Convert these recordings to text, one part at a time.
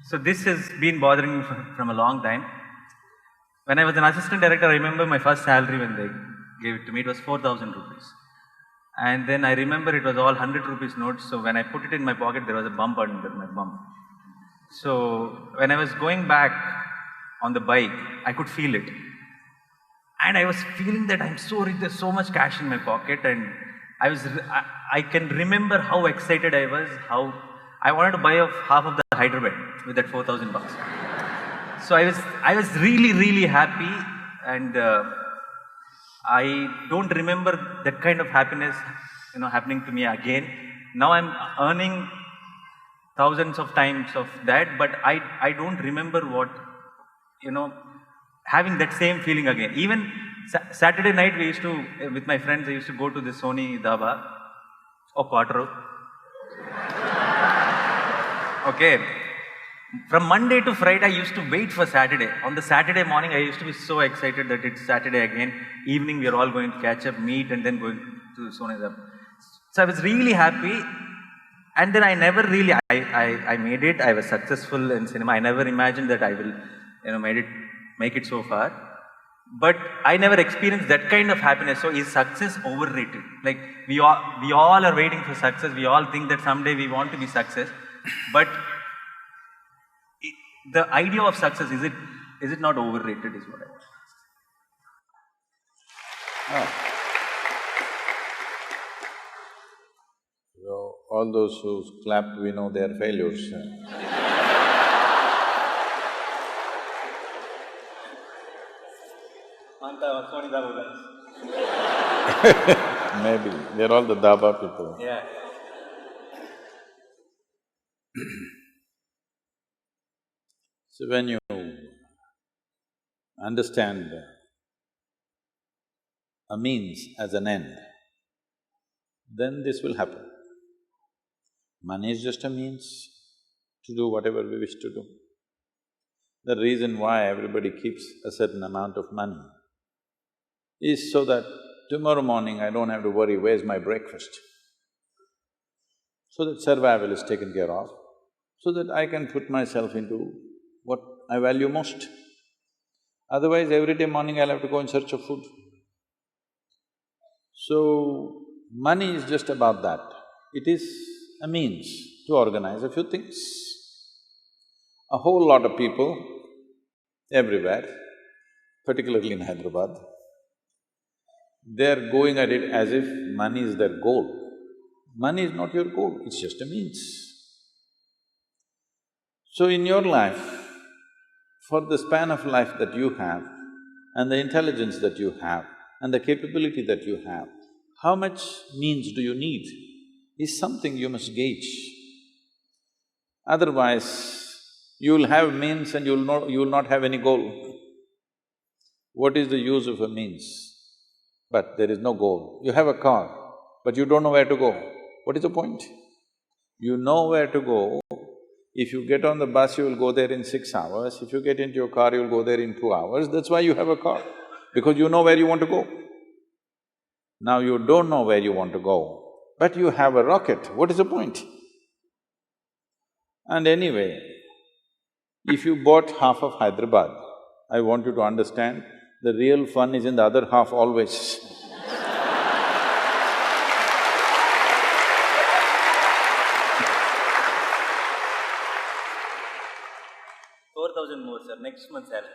So this has been bothering me from a long time. When I was an assistant director, I remember my first salary when they gave it to me, it was 4,000 rupees. And then I remember it was all 100 rupees notes, so when I put it in my pocket, there was a bump under my bum. So when I was going back on the bike, I could feel it. And I was feeling that I'm so rich, there's so much cash in my pocket, and I can remember how excited I was, how I wanted to buy off half of the Hyderabad with that 4,000 bucks. So I was really, really happy, and I don't remember that kind of happiness, happening to me again. Now I'm earning thousands of times of that, but I don't remember what, having that same feeling again. Even Saturday night, we used to, with my friends, I used to go to the Sony Dhaba or Quattro. Okay. From Monday to Friday, I used to wait for Saturday. On the Saturday morning, I used to be so excited that it's Saturday again. Evening, we are all going to catch up, meet, and then going to Sony Dhaba. So I was really happy. And then I never really, I made it. I was successful in cinema. I never imagined that I will, make it so far. But I never experienced that kind of happiness. So is success overrated? Like we all are waiting for success. We all think that someday we want to be success. But the idea of success, is it not overrated is what I want. So, all those who clapped, we know they are failures. Maybe, they're all the Dhaba people. Yeah. So when you understand a means as an end, then this will happen. Money is just a means to do whatever we wish to do. The reason why everybody keeps a certain amount of money is so that tomorrow morning I don't have to worry, where's my breakfast? So that survival is taken care of, so that I can put myself into what I value most. Otherwise, every day morning I'll have to go in search of food. So, money is just about that. It is a means to organize a few things. A whole lot of people everywhere, particularly in Hyderabad, they're going at it as if money is their goal. Money is not your goal, it's just a means. So in your life, for the span of life that you have, and the intelligence that you have, and the capability that you have, how much means do you need is something you must gauge. Otherwise, you'll have means and you'll not have any goal. What is the use of a means? But there is no goal. You have a car, but you don't know where to go. What is the point? You know where to go. If you get on the bus, you will go there in 6 hours. If you get into your car, you will go there in 2 hours. That's why you have a car, because you know where you want to go. Now you don't know where you want to go, but you have a rocket. What is the point? And anyway, if you bought half of Hyderabad, I want you to understand, the real fun is in the other half always. 4,000 more, sir, next month salary.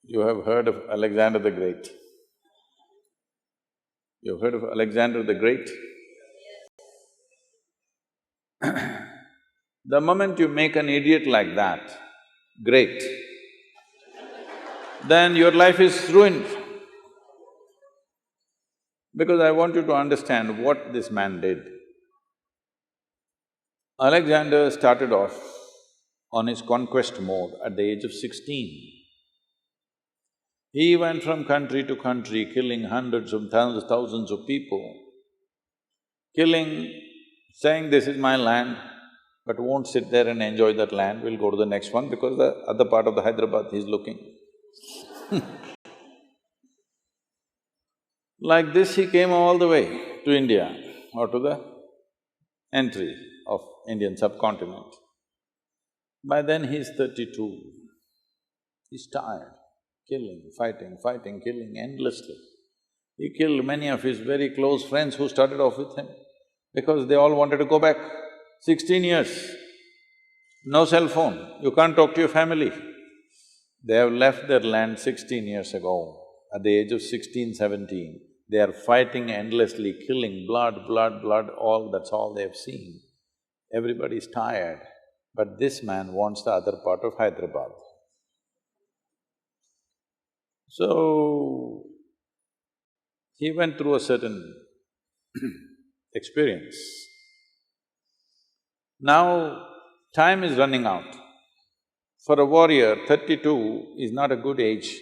You have heard of Alexander the Great? You've heard of Alexander the Great? The moment you make an idiot like that great, then your life is ruined. Because I want you to understand what this man did. Alexander started off on his conquest mode at the age of 16. He went from country to country, killing hundreds of thousands of people, saying, this is my land, but won't sit there and enjoy that land, we'll go to the next one because the other part of the Hyderabad he's looking. Like this, he came all the way to India or to the entry of Indian subcontinent. By then he's 32. He's tired, killing, fighting, killing endlessly. He killed many of his very close friends who started off with him because they all wanted to go back. 16 years, no cell phone, you can't talk to your family. They have left their land 16 years ago. At the age of 16, 17, they are fighting endlessly, killing, blood, that's all they have seen. Everybody's tired, but this man wants the other part of Hyderabad. So, he went through a certain experience. Now, time is running out. For a warrior, 32 is not a good age.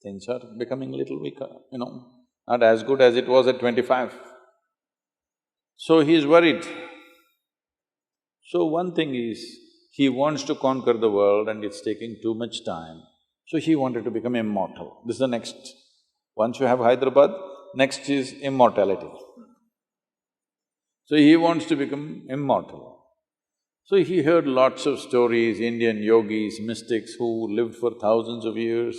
Things are becoming a little weaker, not as good as it was at 25. So he is worried. So one thing is, he wants to conquer the world and it's taking too much time, so he wanted to become immortal. This is the next. Once you have Hyderabad, next is immortality. So he wants to become immortal. So he heard lots of stories, Indian yogis, mystics who lived for thousands of years,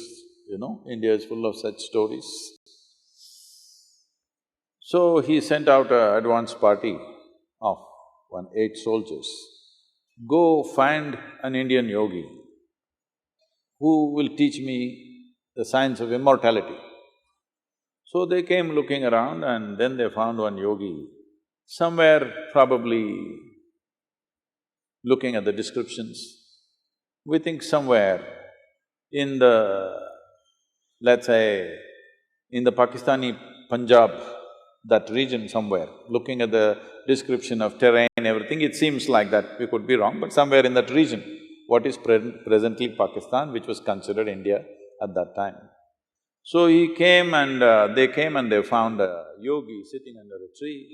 India is full of such stories. So he sent out an advance party of 8 soldiers. Go find an Indian yogi who will teach me the science of immortality. So they came looking around and then they found one yogi, somewhere probably looking at the descriptions. We think somewhere in let's say, in the Pakistani Punjab, that region somewhere, looking at the description of terrain, everything, it seems like that. We could be wrong, but somewhere in that region, what is presently Pakistan, which was considered India at that time. So he came and they came and they found a yogi sitting under a tree,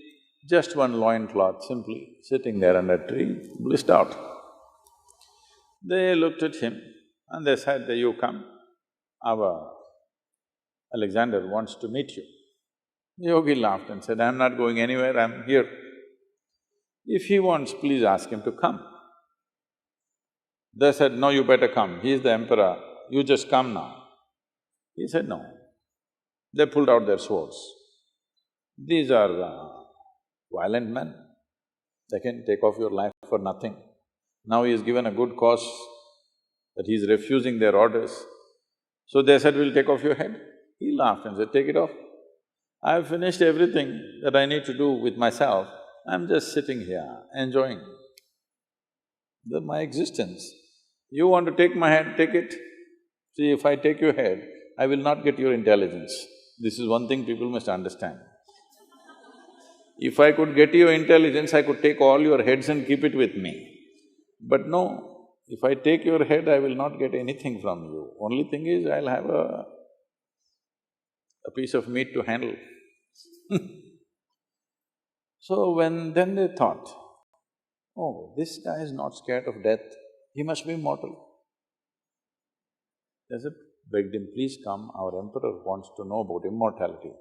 just one loincloth, simply sitting there under a tree, blissed out. They looked at him and they said, you come, our Alexander wants to meet you. The yogi laughed and said, I'm not going anywhere, I'm here. If he wants, please ask him to come. They said, no, you better come, he is the emperor, you just come now. He said, no. They pulled out their swords. These are violent men, they can take off your life for nothing. Now he is given a good cause that he is refusing their orders. So they said, we'll take off your head. He laughed and said, take it off. I've finished everything that I need to do with myself, I'm just sitting here, enjoying my existence. You want to take my head, take it. See, if I take your head, I will not get your intelligence. This is one thing people must understand. If I could get your intelligence, I could take all your heads and keep it with me. But no, if I take your head, I will not get anything from you. Only thing is, I'll have a piece of meat to handle. So then they thought, oh, this guy is not scared of death, he must be immortal. They said, begged him, please come, our emperor wants to know about immortality.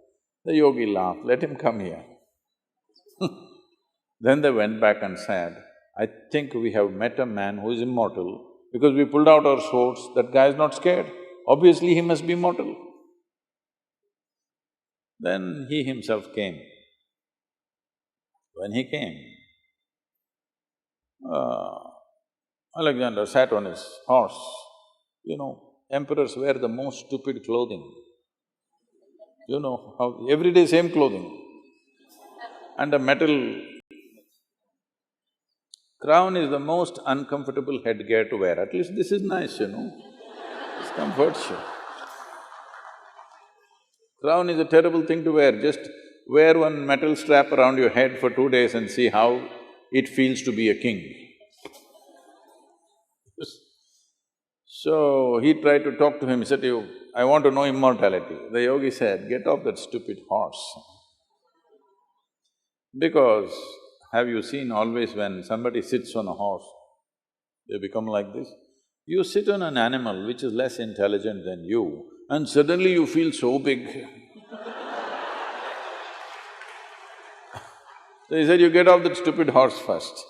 The yogi laughed, let him come here. Then they went back and said, I think we have met a man who is immortal because we pulled out our swords, that guy is not scared, obviously he must be immortal. Then he himself came. When he came, Alexander sat on his horse. Emperors wear the most stupid clothing. How… every day same clothing. And a metal crown is the most uncomfortable headgear to wear. At least this is nice, this comforts you. Crown is a terrible thing to wear, just wear one metal strap around your head for 2 days and see how it feels to be a king. So he tried to talk to him, he said, I want to know immortality. The yogi said, get off that stupid horse. Because have you seen always when somebody sits on a horse, they become like this? You sit on an animal which is less intelligent than you and suddenly you feel so big. So he said, you get off that stupid horse first.